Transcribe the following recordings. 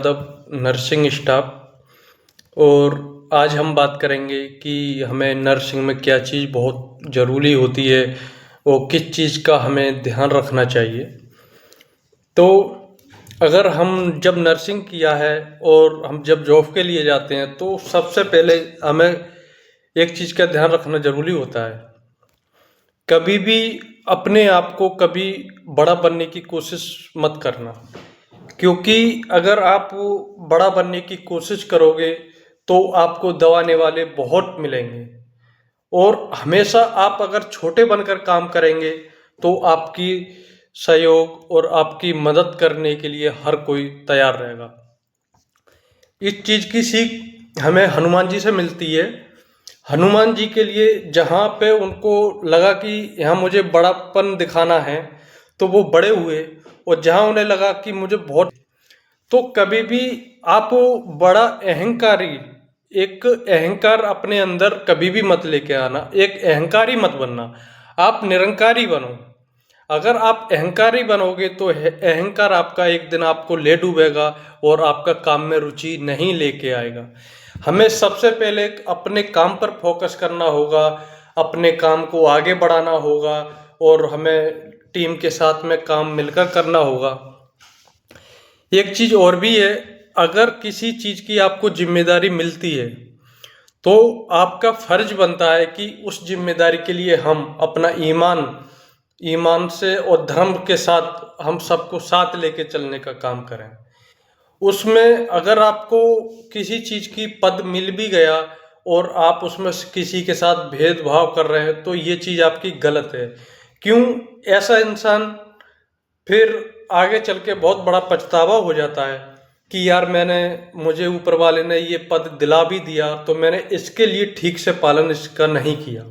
आदाब nursing staff. और आज हम बात करेंगे कि हमें नर्सिंग में क्या चीज़ बहुत ज़रूरी होती है और किस चीज़ का हमें ध्यान रखना चाहिए। तो अगर हम जब नर्सिंग किया है और हम जब जॉब के लिए जाते हैं तो सबसे पहले हमें एक चीज़ का ध्यान रखना ज़रूरी होता है। कभी भी अपने आप को कभी बड़ा बनने की कोशिश मत करना, क्योंकि अगर आप बड़ा बनने की कोशिश करोगे तो आपको दबाने वाले बहुत मिलेंगे। और हमेशा आप अगर छोटे बनकर काम करेंगे तो आपकी सहयोग और आपकी मदद करने के लिए हर कोई तैयार रहेगा। इस चीज़ की सीख हमें हनुमान जी से मिलती है। हनुमान जी के लिए जहाँ पे उनको लगा कि यहाँ मुझे बड़ापन दिखाना है तो वो बड़े हुए, और जहाँ उन्हें लगा कि मुझे बहुत, तो कभी भी आप बड़ा अहंकारी, एक अहंकार अपने अंदर कभी भी मत लेके आना, एक अहंकारी मत बनना, आप निरंकारी बनो। अगर आप अहंकारी बनोगे तो अहंकार आपका एक दिन आपको ले डूबेगा और आपका काम में रुचि नहीं लेके आएगा। हमें सबसे पहले अपने काम पर फोकस करना होगा, अपने काम को आगे बढ़ाना होगा और हमें टीम के साथ में काम मिलकर करना होगा। एक चीज़ और भी है, अगर किसी चीज़ की आपको जिम्मेदारी मिलती है तो आपका फर्ज बनता है कि उस जिम्मेदारी के लिए हम अपना ईमान से और धर्म के साथ हम सबको साथ लेके चलने का काम करें। उसमें अगर आपको किसी चीज़ की पद मिल भी गया और आप उसमें किसी के साथ भेदभाव कर रहे हैं तो ये चीज़ आपकी गलत है। क्यों? ऐसा इंसान फिर आगे चल के बहुत बड़ा पछतावा हो जाता है कि यार मुझे ऊपर वाले ने ये पद दिला भी दिया तो मैंने इसके लिए ठीक से पालन इसका नहीं किया।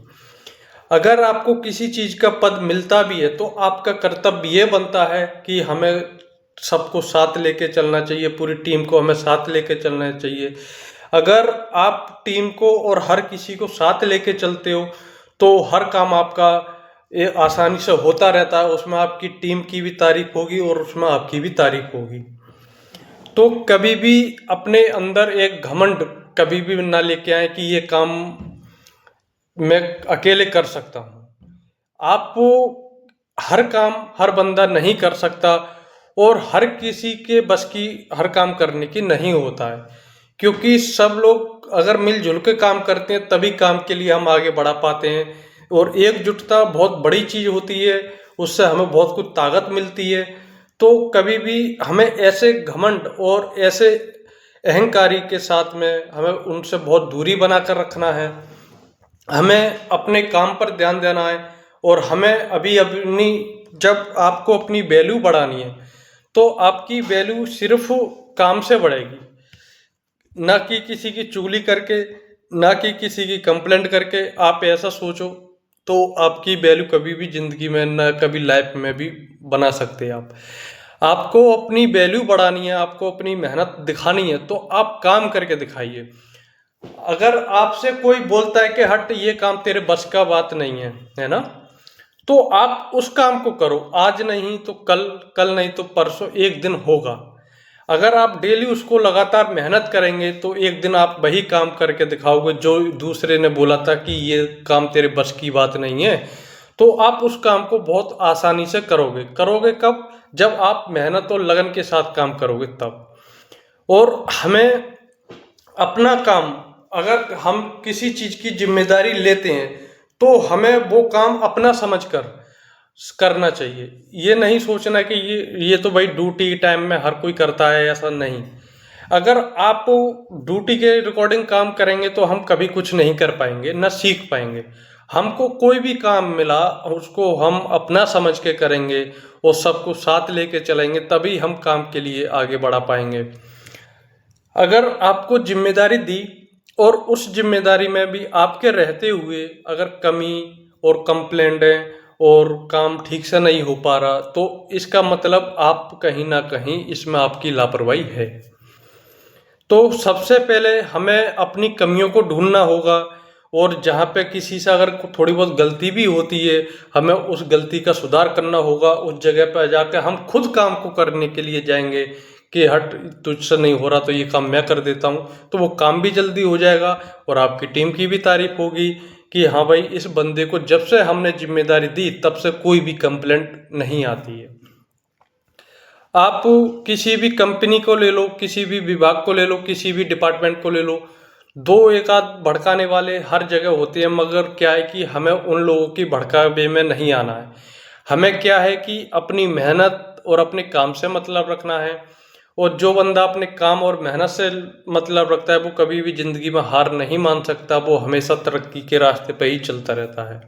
अगर आपको किसी चीज़ का पद मिलता भी है तो आपका कर्तव्य ये बनता है कि हमें सबको साथ लेके चलना चाहिए, पूरी टीम को हमें साथ लेके चलना चाहिए। अगर आप टीम को और हर किसी को साथ लेके चलते हो तो हर काम आपका ये आसानी से होता रहता है, उसमें आपकी टीम की भी तारीफ होगी और उसमें आपकी भी तारीफ होगी। तो कभी भी अपने अंदर एक घमंड कभी भी ना लेके आए कि ये काम मैं अकेले कर सकता हूँ। आप हर काम हर बंदा नहीं कर सकता और हर किसी के बस की हर काम करने की नहीं होता है, क्योंकि सब लोग अगर मिलजुल के काम करते हैं तभी काम के लिए हम आगे बढ़ा पाते हैं। और एकजुटता बहुत बड़ी चीज़ होती है, उससे हमें बहुत कुछ ताकत मिलती है। तो कभी भी हमें ऐसे घमंड और ऐसे अहंकारी के साथ में हमें उनसे बहुत दूरी बना कर रखना है। हमें अपने काम पर ध्यान देना है और हमें अभी अपनी, जब आपको अपनी वैल्यू बढ़ानी है तो आपकी वैल्यू सिर्फ काम से बढ़ेगी, ना कि किसी की चुगली करके, ना कि किसी की कंप्लेंट करके। आप ऐसा सोचो तो आपकी वैल्यू कभी भी ज़िंदगी में ना कभी लाइफ में भी बना सकते हैं। आपको अपनी वैल्यू बढ़ानी है, आपको अपनी मेहनत दिखानी है तो आप काम करके दिखाइए। अगर आपसे कोई बोलता है कि हट ये काम तेरे बस का बात नहीं है ना, तो आप उस काम को करो। आज नहीं तो कल, कल नहीं तो परसों, एक दिन होगा। अगर आप डेली उसको लगातार मेहनत करेंगे तो एक दिन आप वही काम करके दिखाओगे जो दूसरे ने बोला था कि ये काम तेरे बस की बात नहीं है। तो आप उस काम को बहुत आसानी से करोगे कब? जब आप मेहनत और लगन के साथ काम करोगे तब। और हमें अपना काम, अगर हम किसी चीज़ की जिम्मेदारी लेते हैं तो हमें वो काम अपना समझकर करना चाहिए। ये नहीं सोचना कि ये तो भाई ड्यूटी टाइम में हर कोई करता है, ऐसा नहीं। अगर आप ड्यूटी के रिकॉर्डिंग काम करेंगे तो हम कभी कुछ नहीं कर पाएंगे, ना सीख पाएंगे। हमको कोई भी काम मिला उसको हम अपना समझ के करेंगे और सबको साथ लेके चलेंगे, तभी हम काम के लिए आगे बढ़ा पाएंगे। अगर आपको जिम्मेदारी दी और उस जिम्मेदारी में भी आपके रहते हुए अगर कमी और कंप्लेंट है और काम ठीक से नहीं हो पा रहा तो इसका मतलब आप कहीं ना कहीं इसमें आपकी लापरवाही है। तो सबसे पहले हमें अपनी कमियों को ढूंढना होगा और जहाँ पे किसी से अगर थोड़ी बहुत गलती भी होती है हमें उस गलती का सुधार करना होगा। उस जगह पर जाकर हम खुद काम को करने के लिए जाएंगे कि हट, तुझसे नहीं हो रहा तो ये काम मैं कर देता हूँ, तो वो काम भी जल्दी हो जाएगा और आपकी टीम की भी तारीफ होगी कि हाँ भाई, इस बंदे को जब से हमने जिम्मेदारी दी तब से कोई भी कंप्लेंट नहीं आती है। आप किसी भी कंपनी को ले लो, किसी भी विभाग को ले लो, किसी भी डिपार्टमेंट को ले लो, दो एक आध भड़काने वाले हर जगह होते हैं, मगर क्या है कि हमें उन लोगों की भड़कावे में नहीं आना है। हमें क्या है कि अपनी मेहनत और अपने काम से मतलब रखना है, और जो बंदा अपने काम और मेहनत से मतलब रखता है वो कभी भी ज़िंदगी में हार नहीं मान सकता, वो हमेशा तरक्की के रास्ते पे ही चलता रहता है।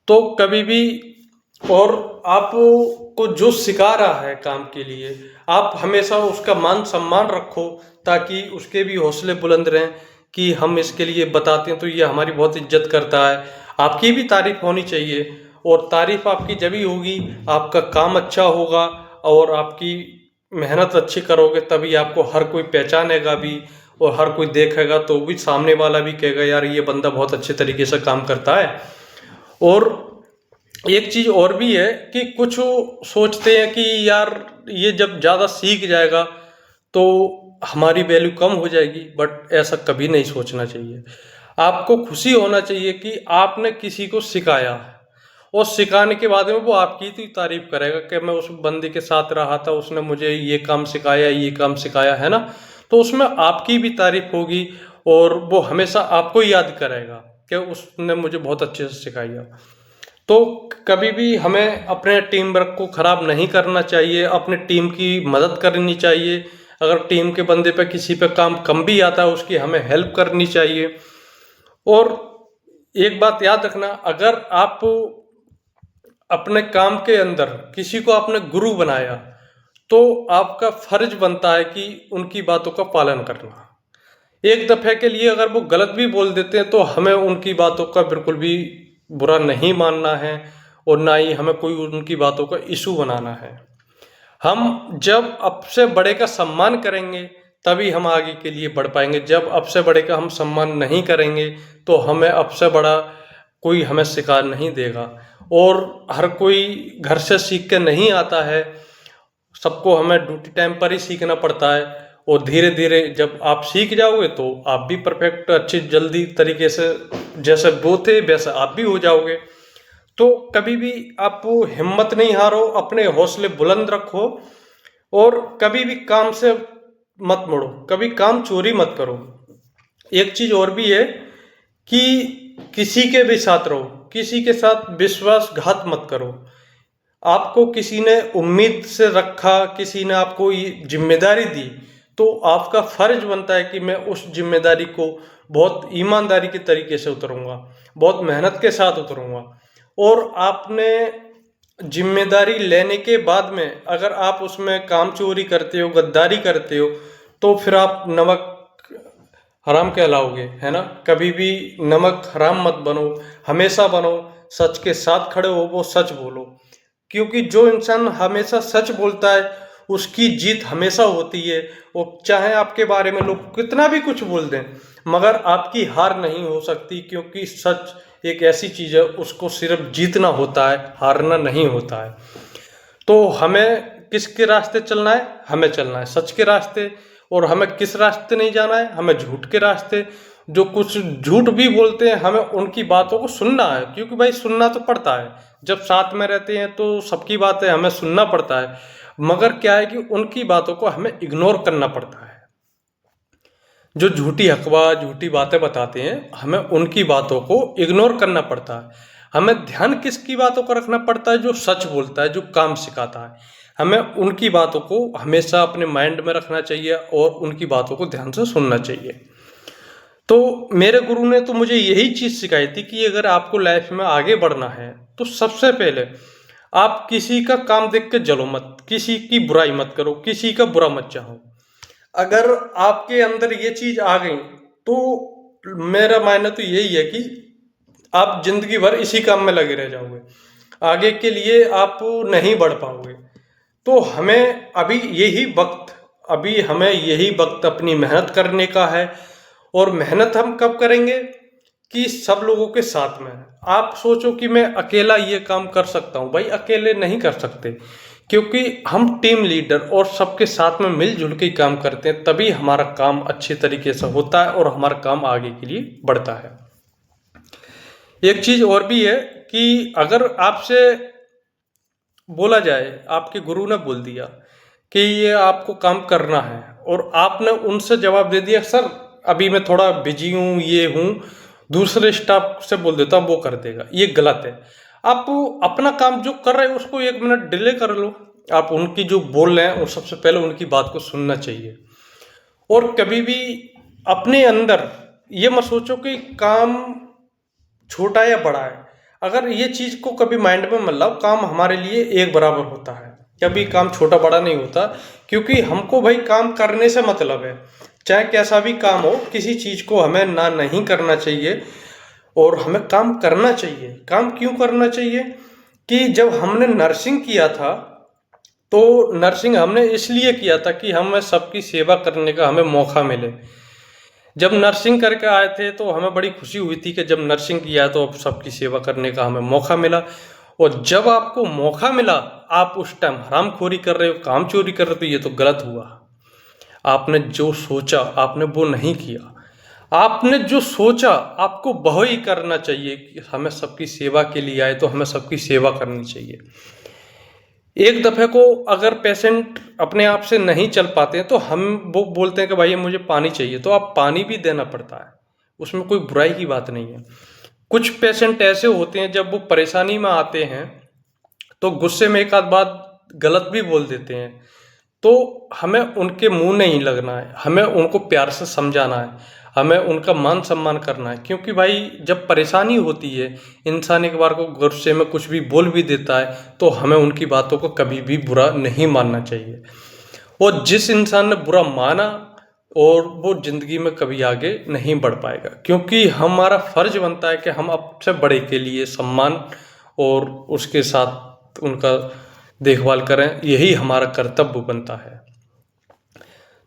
तो कभी भी, और आपको जो सिखा रहा है काम के लिए, आप हमेशा उसका मान सम्मान रखो, ताकि उसके भी हौसले बुलंद रहें कि हम इसके लिए बताते हैं तो ये हमारी बहुत इज्जत करता है। आपकी भी तारीफ होनी चाहिए, और तारीफ आपकी जब ही होगी, आपका काम अच्छा होगा और आपकी मेहनत अच्छी करोगे, तभी आपको हर कोई पहचानेगा भी, और हर कोई देखेगा तो भी सामने वाला भी कहेगा यार ये बंदा बहुत अच्छे तरीके से काम करता है। और एक चीज़ और भी है कि कुछ सोचते हैं कि यार ये जब ज़्यादा सीख जाएगा तो हमारी वैल्यू कम हो जाएगी, बट ऐसा कभी नहीं सोचना चाहिए। आपको खुशी होना चाहिए कि आपने किसी को सिखाया, और सिखाने के बाद में वो आपकी तो तारीफ करेगा कि मैं उस बंदे के साथ रहा था, उसने मुझे ये काम सिखाया, ये काम सिखाया, है ना। तो उसमें आपकी भी तारीफ होगी, और वो हमेशा आपको याद करेगा कि उसने मुझे बहुत अच्छे से सिखाया। तो कभी भी हमें अपने टीम वर्क को ख़राब नहीं करना चाहिए, अपने टीम की मदद करनी चाहिए। अगर टीम के बंदे पे किसी पे काम कम भी आता है, उसकी हमें हेल्प करनी चाहिए। और एक बात याद रखना, अगर आप अपने काम के अंदर किसी को आपने गुरु बनाया, तो आपका फर्ज बनता है कि उनकी बातों का पालन करना। एक दफ़े के लिए अगर वो गलत भी बोल देते हैं तो हमें उनकी बातों का बिल्कुल भी बुरा नहीं मानना है, और ना ही हमें कोई उनकी बातों का इशू बनाना है। हम जब आपसे बड़े का सम्मान करेंगे तभी हम आगे के लिए बढ़ पाएंगे। जब आपसे बड़े का हम सम्मान नहीं करेंगे तो हमें आपसे बड़ा कोई हमें सिखा नहीं देगा। और हर कोई घर से सीख के नहीं आता है, सबको हमें ड्यूटी टाइम पर ही सीखना पड़ता है। और धीरे धीरे जब आप सीख जाओगे तो आप भी परफेक्ट अच्छी जल्दी तरीके से, जैसे वो थे वैसे आप भी हो जाओगे। तो कभी भी आप हिम्मत नहीं हारो, अपने हौसले बुलंद रखो, और कभी भी काम से मत मुड़ो, कभी काम चोरी मत करो। एक चीज़ और भी है कि किसी के भी साथ रहो, किसी के साथ विश्वासघात मत करो। आपको किसी ने उम्मीद से रखा, किसी ने आपको ये जिम्मेदारी दी, तो आपका फर्ज बनता है कि मैं उस जिम्मेदारी को बहुत ईमानदारी के तरीके से उतरूँगा, बहुत मेहनत के साथ उतरूँगा। और आपने जिम्मेदारी लेने के बाद में अगर आप उसमें काम चोरी करते हो, गद्दारी करते हो, तो फिर आप नमक हराम कहलाओगे, है ना। कभी भी नमक हराम मत बनो, हमेशा बनो सच के साथ खड़े हो, वो सच बोलो। क्योंकि जो इंसान हमेशा सच बोलता है उसकी जीत हमेशा होती है। वो चाहे आपके बारे में लोग कितना भी कुछ बोल दें, मगर आपकी हार नहीं हो सकती, क्योंकि सच एक ऐसी चीज़ है, उसको सिर्फ जीतना होता है, हारना नहीं होता है। तो हमें किसके रास्ते चलना है? हमें चलना है सच के रास्ते। और हमें किस रास्ते नहीं जाना है? हमें झूठ के रास्ते। जो कुछ झूठ भी बोलते हैं हमें उनकी बातों को सुनना है, क्योंकि भाई सुनना तो पड़ता है। जब साथ में रहते हैं तो सबकी बातें हमें सुनना पड़ता है, मगर क्या है कि उनकी बातों को हमें इग्नोर करना पड़ता है। जो झूठी अफवाह, झूठी बातें बताते हैं, हमें उनकी बातों को इग्नोर करना पड़ता है। हमें ध्यान किसकी बातों का रखना पड़ता है? जो सच बोलता है, जो काम सिखाता है। हमें उनकी बातों को हमेशा अपने माइंड में रखना चाहिए और उनकी बातों को ध्यान से सुनना चाहिए। तो मेरे गुरु ने तो मुझे यही चीज़ सिखाई थी कि अगर आपको लाइफ में आगे बढ़ना है तो सबसे पहले आप किसी का काम देख के जलो मत, किसी की बुराई मत करो, किसी का बुरा मत चाहो। अगर आपके अंदर ये चीज़ आ गई तो मेरा मानना तो यही है कि आप जिंदगी भर इसी काम में लगे रह जाओगे, आगे के लिए आप नहीं बढ़ पाओगे। तो हमें हमें यही वक्त अपनी मेहनत करने का है। और मेहनत हम कब करेंगे? कि सब लोगों के साथ में। आप सोचो कि मैं अकेला ये काम कर सकता हूँ, भाई अकेले नहीं कर सकते, क्योंकि हम टीम लीडर और सबके साथ में मिलजुल के काम करते हैं, तभी हमारा काम अच्छे तरीके से होता है और हमारा काम आगे के लिए बढ़ता है। एक चीज़ और भी है कि अगर आपसे बोला जाए, आपके गुरु ने बोल दिया कि ये आपको काम करना है और आपने उनसे जवाब दे दिया सर अभी मैं थोड़ा बिजी हूँ, ये हूँ, दूसरे स्टाफ से बोल देता हूँ वो कर देगा, ये गलत है। आप अपना काम जो कर रहे हो उसको 1 मिनट डिले कर लो। आप उनकी जो बोल रहे हैं और सबसे पहले उनकी बात को सुनना चाहिए। और कभी भी अपने अंदर ये मत सोचो कि काम छोटा या बड़ा है। अगर ये चीज़ को कभी माइंड में मत लाओ, काम हमारे लिए एक बराबर होता है, कभी काम छोटा बड़ा नहीं होता। क्योंकि हमको भाई काम करने से मतलब है, चाहे कैसा भी काम हो, किसी चीज़ को हमें ना नहीं करना चाहिए और हमें काम करना चाहिए। काम क्यों करना चाहिए कि जब हमने नर्सिंग किया था तो नर्सिंग हमने इसलिए किया था कि हमें सबकी सेवा करने का हमें मौका मिले। जब नर्सिंग करके आए थे तो हमें बड़ी खुशी हुई थी कि जब नर्सिंग किया तो अब सबकी सेवा करने का हमें मौका मिला। और जब आपको मौका मिला आप उस टाइम हरामखोरी कर रहे हो, काम चोरी कर रहे हो, तो ये तो गलत हुआ। आपने जो सोचा आपने वो नहीं किया। आपने जो सोचा आपको वह ही करना चाहिए कि हमें सबकी सेवा के लिए आए तो हमें सबकी सेवा करनी चाहिए। एक दफ़े को अगर पेशेंट अपने आप से नहीं चल पाते हैं तो हम वो बोलते हैं कि भाई मुझे पानी चाहिए, तो आप पानी भी देना पड़ता है, उसमें कोई बुराई की बात नहीं है। कुछ पेशेंट ऐसे होते हैं जब वो परेशानी में आते हैं तो गुस्से में एक आध बात गलत भी बोल देते हैं, तो हमें उनके मुंह नहीं लगना है, हमें उनको प्यार से समझाना है, हमें उनका मान सम्मान करना है। क्योंकि भाई जब परेशानी होती है, इंसान एक बार को गुस्से में कुछ भी बोल भी देता है तो हमें उनकी बातों को कभी भी बुरा नहीं मानना चाहिए। और जिस इंसान ने बुरा माना और वो ज़िंदगी में कभी आगे नहीं बढ़ पाएगा। क्योंकि हमारा फ़र्ज़ बनता है कि हम आपसे बड़े के लिए सम्मान और उसके साथ उनका देखभाल करें, यही हमारा कर्तव्य बनता है।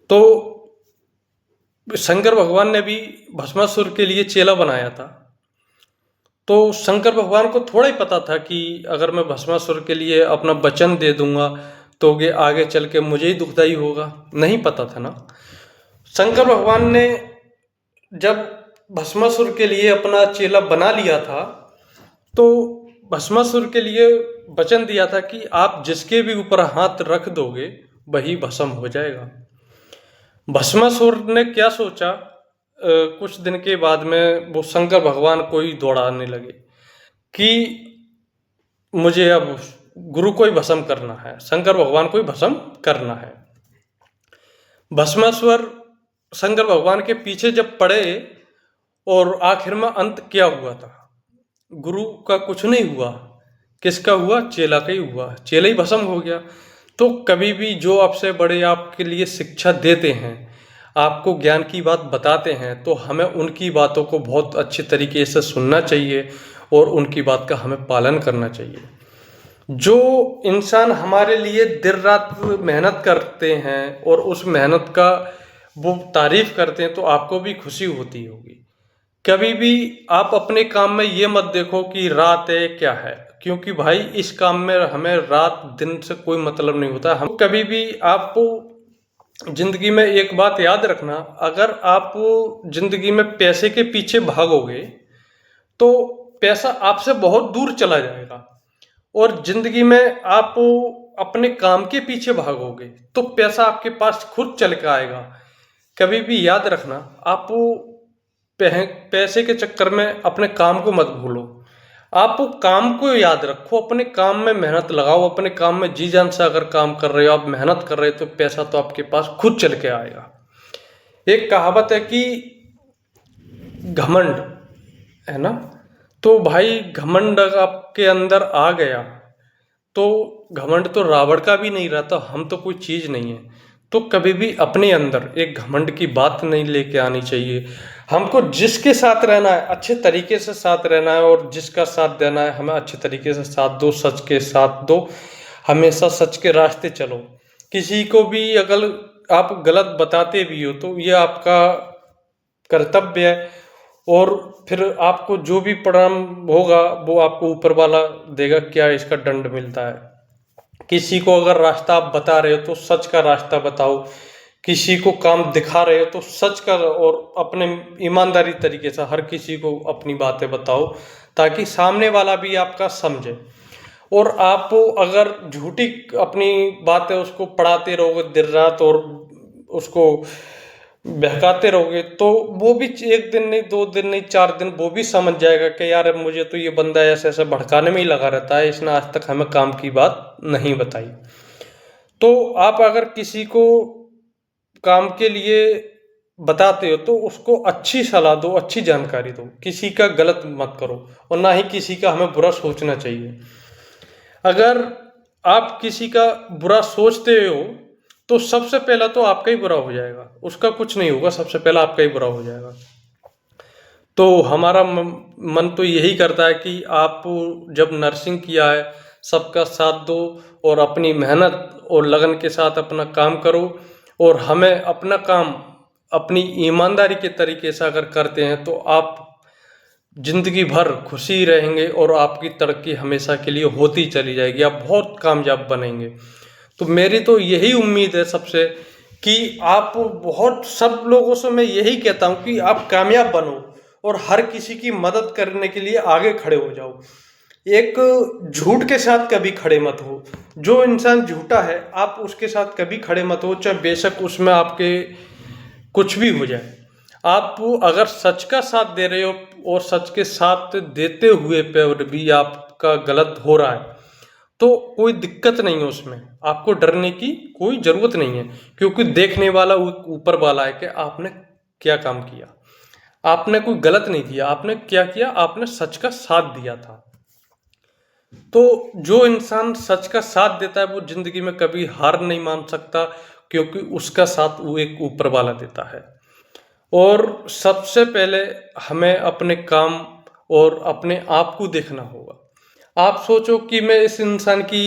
तो शंकर भगवान ने भी भस्मासुर के लिए चेला बनाया था, तो शंकर भगवान को थोड़ा ही पता था कि अगर मैं भस्मासुर के लिए अपना वचन दे दूंगा तो ये आगे चल के मुझे ही दुखदाई होगा, नहीं पता था ना। शंकर भगवान ने जब भस्मासुर के लिए अपना चेला बना लिया था तो भस्मासुर के लिए वचन दिया था कि आप जिसके भी ऊपर हाथ रख दोगे वही भस्म हो जाएगा। भस्मासुर ने क्या सोचा, कुछ दिन के बाद में वो शंकर भगवान को ही दौड़ाने लगे कि मुझे अब गुरु को ही भस्म करना है, शंकर भगवान को ही भस्म करना है। भस्मासुर शंकर भगवान के पीछे जब पड़े और आखिर में अंत क्या हुआ था, गुरु का कुछ नहीं हुआ, किसका हुआ, चेला का ही हुआ, चेला ही भस्म हो गया। तो कभी भी जो आपसे बड़े आपके लिए शिक्षा देते हैं, आपको ज्ञान की बात बताते हैं, तो हमें उनकी बातों को बहुत अच्छे तरीके से सुनना चाहिए और उनकी बात का हमें पालन करना चाहिए। जो इंसान हमारे लिए दिन रात मेहनत करते हैं और उस मेहनत का वो तारीफ करते हैं तो आपको भी खुशी होती होगी। कभी भी आप अपने काम में ये मत देखो कि रात है क्या है, क्योंकि भाई इस काम में हमें रात दिन से कोई मतलब नहीं होता। हम कभी भी आपको जिंदगी में एक बात याद रखना, अगर आप जिंदगी में पैसे के पीछे भागोगे तो पैसा आपसे बहुत दूर चला जाएगा, और जिंदगी में आप अपने काम के पीछे भागोगे तो पैसा आपके पास खुद चल के आएगा। कभी भी याद रखना, आप पैसे के चक्कर में अपने काम को मत भूलो, आप काम को याद रखो, अपने काम में मेहनत लगाओ, अपने काम में जी जान से अगर काम कर रहे हो, आप मेहनत कर रहे हो तो पैसा तो आपके पास खुद चल के आएगा। एक कहावत है कि घमंड है ना, तो भाई घमंड आपके अंदर आ गया तो घमंड तो रावण का भी नहीं रहता, हम तो कोई चीज़ नहीं है। तो कभी भी अपने अंदर एक घमंड की बात नहीं लेके आनी चाहिए। हमको जिसके साथ रहना है अच्छे तरीके से साथ रहना है, और जिसका साथ देना है हमें अच्छे तरीके से साथ दो, सच के साथ दो, हमेशा सच के रास्ते चलो। किसी को भी अगर आप गलत बताते भी हो तो ये आपका कर्तव्य है, और फिर आपको जो भी परिणाम होगा वो आपको ऊपर वाला देगा, क्या इसका दंड मिलता है। किसी को अगर रास्ता आप बता रहे हो तो सच का रास्ता बताओ, किसी को काम दिखा रहे हो तो सच का और अपने ईमानदारी तरीके से हर किसी को अपनी बातें बताओ, ताकि सामने वाला भी आपका समझे। और आप अगर झूठी अपनी बातें उसको पढ़ाते रहोगे दिन रात और उसको बहकाते रहोगे, तो वो भी एक दिन नहीं, 2 दिन नहीं, 4 दिन वो भी समझ जाएगा कि यार मुझे तो ये बंदा ऐसे ऐसे भड़काने में ही लगा रहता है, इसने आज तक हमें काम की बात नहीं बताई। तो आप अगर किसी को काम के लिए बताते हो तो उसको अच्छी सलाह दो, अच्छी जानकारी दो, किसी का गलत मत करो और ना ही किसी का हमें बुरा सोचना चाहिए। अगर आप किसी का बुरा सोचते हो तो सबसे पहला तो आपका ही बुरा हो जाएगा, उसका कुछ नहीं होगा, सबसे पहला आपका ही बुरा हो जाएगा। तो हमारा मन तो यही करता है कि आप जब नर्सिंग किया है सबका साथ दो और अपनी मेहनत और लगन के साथ अपना काम करो। और हमें अपना काम अपनी ईमानदारी के तरीके से अगर करते हैं तो आप जिंदगी भर खुशी रहेंगे और आपकी तरक्की हमेशा के लिए होती चली जाएगी, आप बहुत कामयाब बनेंगे। तो मेरी तो यही उम्मीद है सबसे कि आप बहुत सब लोगों से मैं यही कहता हूँ कि आप कामयाब बनो और हर किसी की मदद करने के लिए आगे खड़े हो जाओ। एक झूठ के साथ कभी खड़े मत हो, जो इंसान झूठा है आप उसके साथ कभी खड़े मत हो, चाहे बेशक उसमें आपके कुछ भी हो जाए। आप अगर सच का साथ दे रहे हो और सच के साथ देते हुए पर भी आपका गलत हो रहा है तो कोई दिक्कत नहीं है, उसमें आपको डरने की कोई ज़रूरत नहीं है, क्योंकि देखने वाला ऊपर वाला है कि आपने क्या काम किया। आपने कोई गलत नहीं किया, आपने क्या किया, आपने सच का साथ दिया था। तो जो इंसान सच का साथ देता है वो जिंदगी में कभी हार नहीं मान सकता, क्योंकि उसका साथ वो एक ऊपर वाला देता है। और सबसे पहले हमें अपने काम और अपने आप को देखना होगा। आप सोचो कि मैं इस इंसान की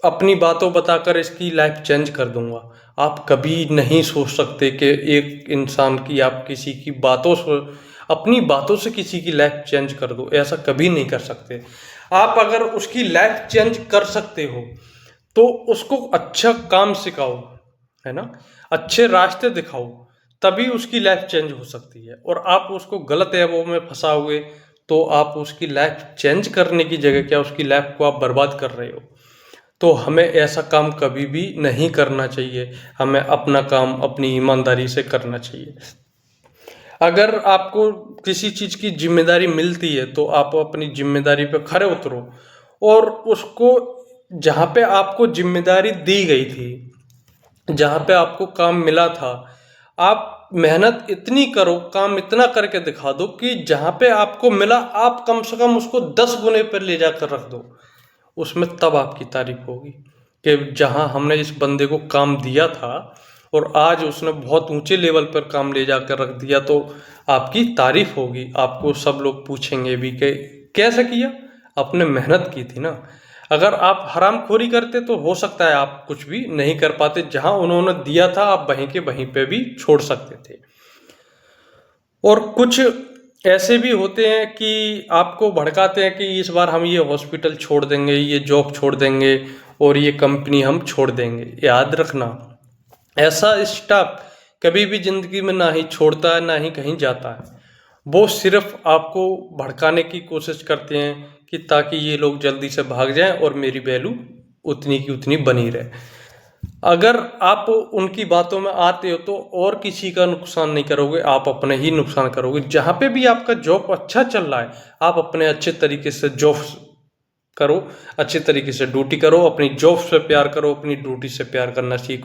अपनी बातों बताकर इसकी लाइफ चेंज कर दूंगा, आप कभी नहीं सोच सकते कि एक इंसान की आप किसी की बातों से अपनी बातों से किसी की लाइफ चेंज कर दो, ऐसा कभी नहीं कर सकते। आप अगर उसकी लाइफ चेंज कर सकते हो तो उसको अच्छा काम सिखाओ, है ना, अच्छे रास्ते दिखाओ, तभी उसकी लाइफ चेंज हो सकती है। और आप उसको गलत एवों में फंसाओगे तो आप उसकी लाइफ चेंज करने की जगह क्या उसकी लाइफ को आप बर्बाद कर रहे हो। तो हमें ऐसा काम कभी भी नहीं करना चाहिए, हमें अपना काम अपनी ईमानदारी से करना चाहिए। अगर आपको किसी चीज़ की जिम्मेदारी मिलती है तो आप अपनी जिम्मेदारी पे खरे उतरो और उसको जहाँ पे आपको जिम्मेदारी दी गई थी, जहाँ पे आपको काम मिला था, आप मेहनत इतनी करो, काम इतना करके दिखा दो कि जहाँ पे आपको मिला आप कम से कम उसको 10 गुने पर ले जाकर रख दो, उसमें तब आपकी तारीफ होगी कि जहाँ हमने इस बंदे को काम दिया था और आज उसने बहुत ऊंचे लेवल पर काम ले जाकर रख दिया, तो आपकी तारीफ होगी। आपको सब लोग पूछेंगे भी कि कैसे किया, आपने मेहनत की थी ना। अगर आप हरामखोरी करते तो हो सकता है आप कुछ भी नहीं कर पाते, जहां उन्होंने दिया था आप वहीं के वहीं पे भी छोड़ सकते थे। और कुछ ऐसे भी होते हैं कि आपको भड़काते हैं कि इस बार हम ये हॉस्पिटल छोड़ देंगे, ये जॉब छोड़ देंगे और ये कंपनी हम छोड़ देंगे। याद रखना, ऐसा स्टाफ कभी भी जिंदगी में ना ही छोड़ता है ना ही कहीं जाता है। वो सिर्फ आपको भड़काने की कोशिश करते हैं कि ताकि ये लोग जल्दी से भाग जाएं और मेरी वैल्यू उतनी की उतनी बनी रहे। अगर आप उनकी बातों में आते हो तो और किसी का नुकसान नहीं करोगे, आप अपने ही नुकसान करोगे। जहाँ पे भी आपका जॉब अच्छा चल रहा है आप अपने अच्छे तरीके से जॉब करो, अच्छे तरीके से ड्यूटी करो, अपनी जॉब से प्यार करो, अपनी ड्यूटी से प्यार करना सीखो।